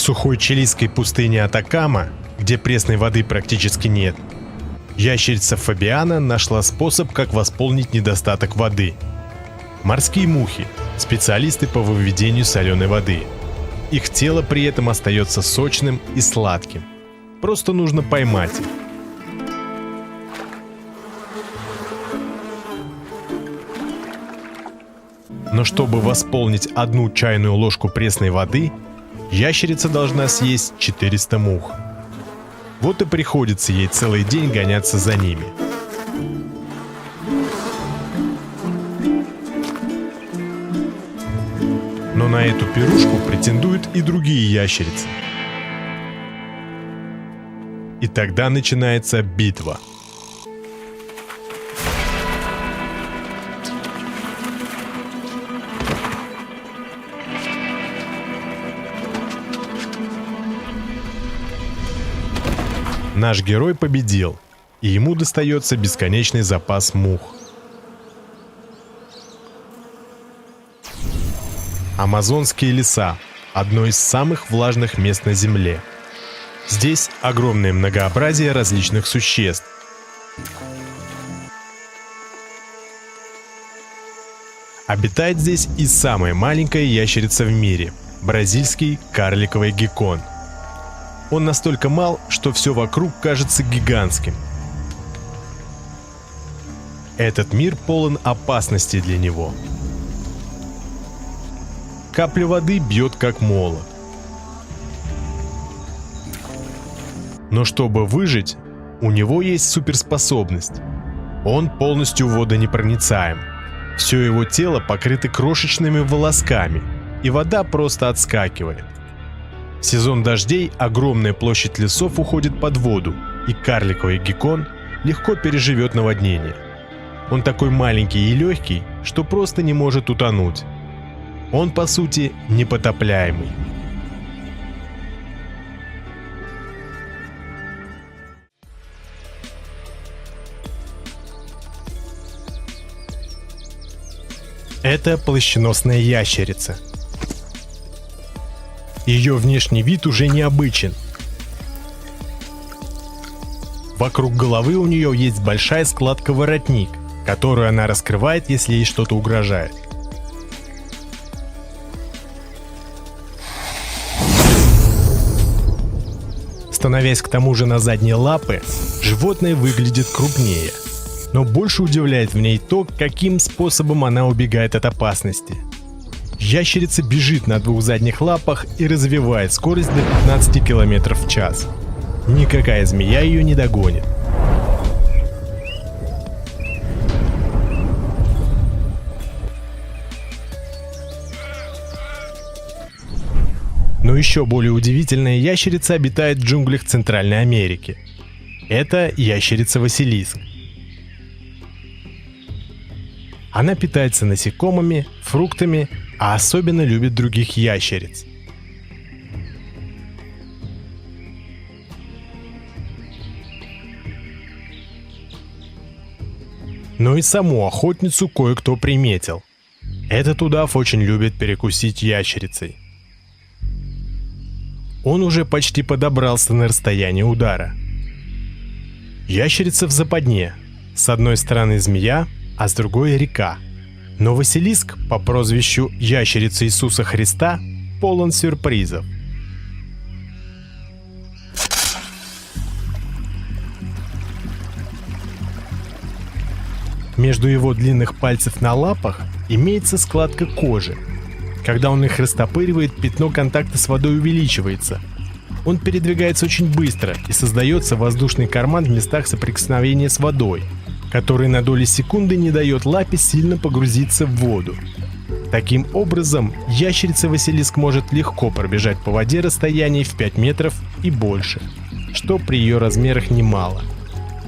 сухой чилийской пустыне Атакама, где пресной воды практически нет, ящерица Фабиана нашла способ, как восполнить недостаток воды. Морские мухи – специалисты по выведению соленой воды. Их тело при этом остается сочным и сладким. Просто нужно поймать их. Но чтобы восполнить 1 чайную ложку пресной воды, ящерица должна съесть 400 мух. Вот и приходится ей целый день гоняться за ними. Но на эту пирушку претендуют и другие ящерицы. И тогда начинается битва. Наш герой победил, и ему достается бесконечный запас мух. Амазонские леса – одно из самых влажных мест на Земле. Здесь огромное многообразие различных существ. Обитает здесь и самая маленькая ящерица в мире – бразильский карликовый геккон. Он настолько мал, что все вокруг кажется гигантским. Этот мир полон опасностей для него. Капля воды бьет как молот. Но чтобы выжить, у него есть суперспособность. Он полностью водонепроницаем. Все его тело покрыто крошечными волосками, и вода просто отскакивает. В сезон дождей огромная площадь лесов уходит под воду, и карликовый геккон легко переживет наводнение. Он такой маленький и легкий, что просто не может утонуть. Он, по сути, непотопляемый. Это плащеносная ящерица. Ее внешний вид уже необычен. Вокруг головы у нее есть большая складка-воротник, которую она раскрывает, если ей что-то угрожает. Становясь к тому же на задние лапы, животное выглядит крупнее. Но больше удивляет в ней то, каким способом она убегает от опасности. Ящерица бежит на 2 задних лапах и развивает скорость до 15 км в час. Никакая змея ее не догонит. Но еще более удивительная ящерица обитает в джунглях Центральной Америки. Это ящерица Василиск. Она питается насекомыми, фруктами, а особенно любит других ящериц. Но и саму охотницу кое-кто приметил. Этот удав очень любит перекусить ящерицей. Он уже почти подобрался на расстояние удара. Ящерица в западне. С одной стороны змея, а с другой река. Но Василиск по прозвищу Ящерица Иисуса Христа полон сюрпризов. Между его длинных пальцев на лапах имеется складка кожи. Когда он их растопыривает, пятно контакта с водой увеличивается. Он передвигается очень быстро и создается воздушный карман в местах соприкосновения с водой, который на доли секунды не дает лапе сильно погрузиться в воду. Таким образом, ящерица Василиск может легко пробежать по воде расстояние в 5 метров и больше, что при ее размерах немало.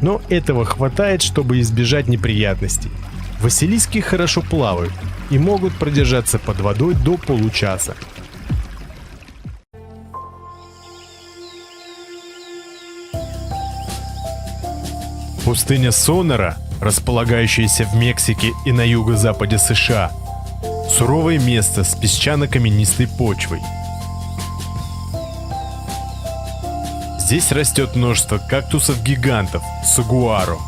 Но этого хватает, чтобы избежать неприятностей. Василиски хорошо плавают и могут продержаться под водой до получаса. Пустыня Сонора, располагающаяся в Мексике и на юго-западе США, суровое место с песчано-каменистой почвой. Здесь растет множество кактусов-гигантов сагуаро.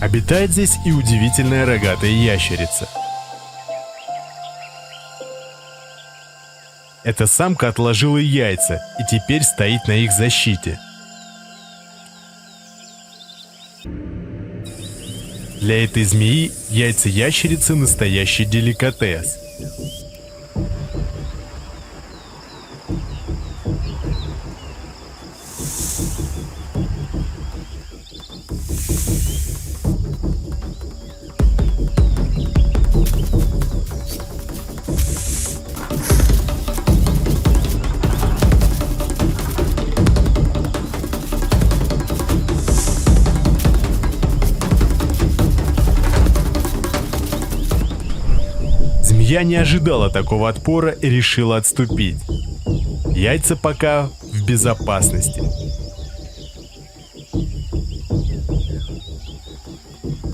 Обитает здесь и удивительная рогатая ящерица. Эта самка отложила яйца и теперь стоит на их защите. Для этой змеи яйца ящерицы настоящий деликатес. Змея не ожидала такого отпора и решила отступить. Яйца пока в безопасности.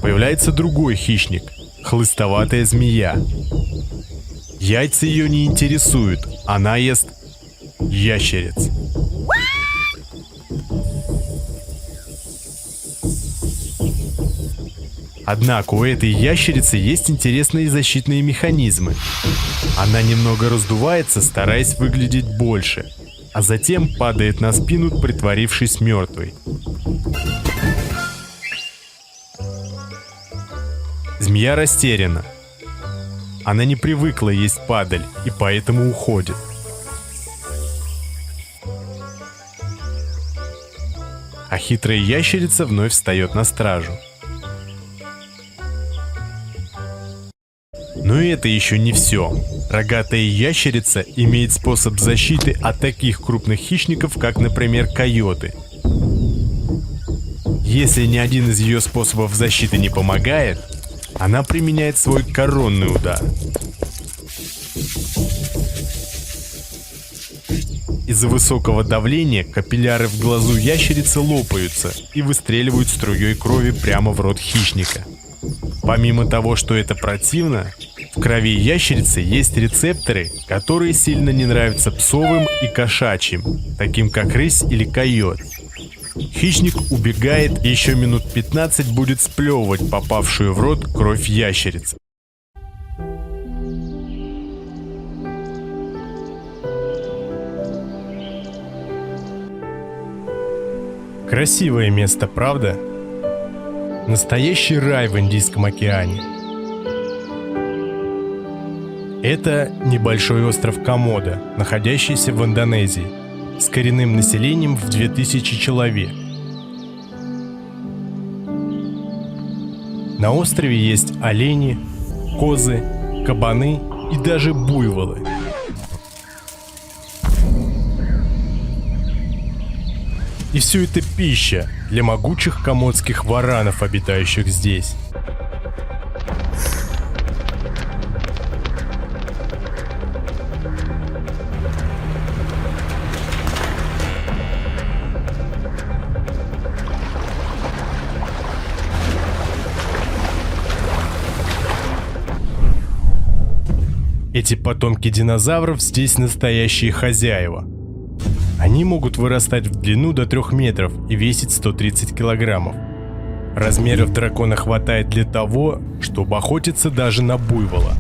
Появляется другой хищник – хлыстоватая змея. Яйца ее не интересуют, она ест ящериц. Однако у этой ящерицы есть интересные защитные механизмы. Она немного раздувается, стараясь выглядеть больше, а затем падает на спину, притворившись мертвой. Змея растеряна. Она не привыкла есть падаль и поэтому уходит. А хитрая ящерица вновь встает на стражу. Но это еще не все. Рогатая ящерица имеет способ защиты от таких крупных хищников, как, например, койоты. Если ни один из ее способов защиты не помогает, она применяет свой коронный удар. Из-за высокого давления капилляры в глазу ящерицы лопаются и выстреливают струей крови прямо в рот хищника. Помимо того, что это противно, в крови ящерицы есть рецепторы, которые сильно не нравятся псовым и кошачьим, таким как рысь или койот. Хищник убегает и еще минут 15 будет сплевывать попавшую в рот кровь ящерицы. Красивое место, правда? Настоящий рай в Индийском океане. Это небольшой остров Комодо, находящийся в Индонезии, с коренным населением в 2000 человек. На острове есть олени, козы, кабаны и даже буйволы. И все это пища для могучих комодских варанов, обитающих здесь. Эти потомки динозавров здесь настоящие хозяева. Они могут вырастать в длину до 3 метров и весить 130 килограммов. Размеров дракона хватает для того, чтобы охотиться даже на буйвола.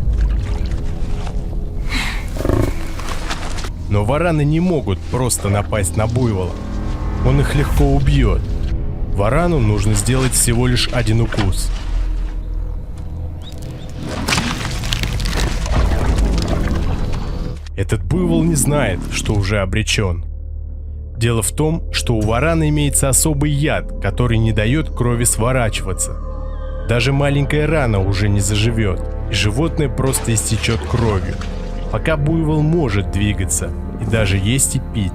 Но вараны не могут просто напасть на буйвола. Он их легко убьет. Варану нужно сделать всего лишь один укус. Этот буйвол не знает, что уже обречен. Дело в том, что у варана имеется особый яд, который не дает крови сворачиваться. Даже маленькая рана уже не заживет, и животное просто истечет кровью, пока буйвол может двигаться и даже есть и пить.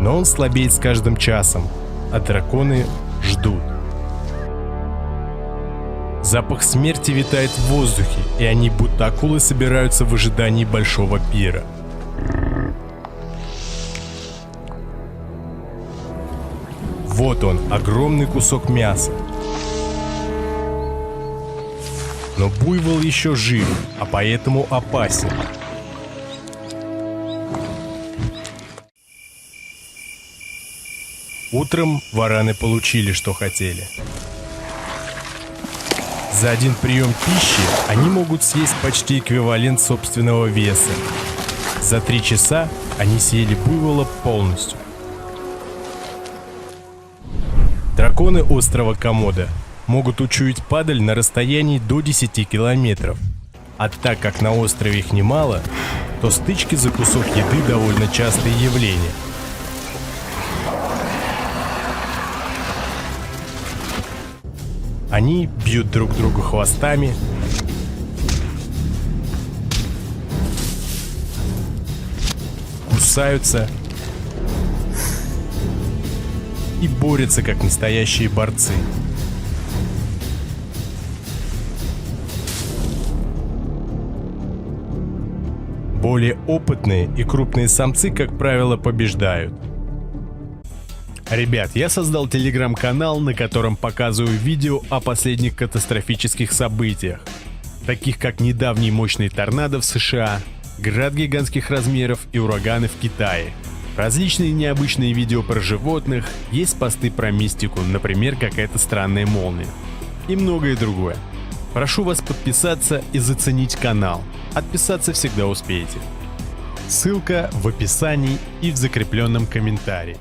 Но он слабеет с каждым часом, а драконы ждут. Запах смерти витает в воздухе, и они будто акулы собираются в ожидании большого пира. Вот он, огромный кусок мяса. Но буйвол еще жив, а поэтому опасен. Утром вараны получили, что хотели. За один прием пищи они могут съесть почти эквивалент собственного веса. За 3 часа они съели буйвола полностью. Драконы острова Комодо могут учуять падаль на расстоянии до 10 километров. А так как на острове их немало, то стычки за кусок еды довольно частое явление. Они бьют друг друга хвостами, кусаются и борются как настоящие борцы. Более опытные и крупные самцы, как правило, побеждают. Ребят, я создал телеграм-канал, на котором показываю видео о последних катастрофических событиях, таких как недавний мощный торнадо в США, град гигантских размеров и ураганы в Китае. Различные необычные видео про животных, есть посты про мистику, например, какая-то странная молния, и многое другое. Прошу вас подписаться и заценить канал. Отписаться всегда успеете. Ссылка в описании и в закрепленном комментарии.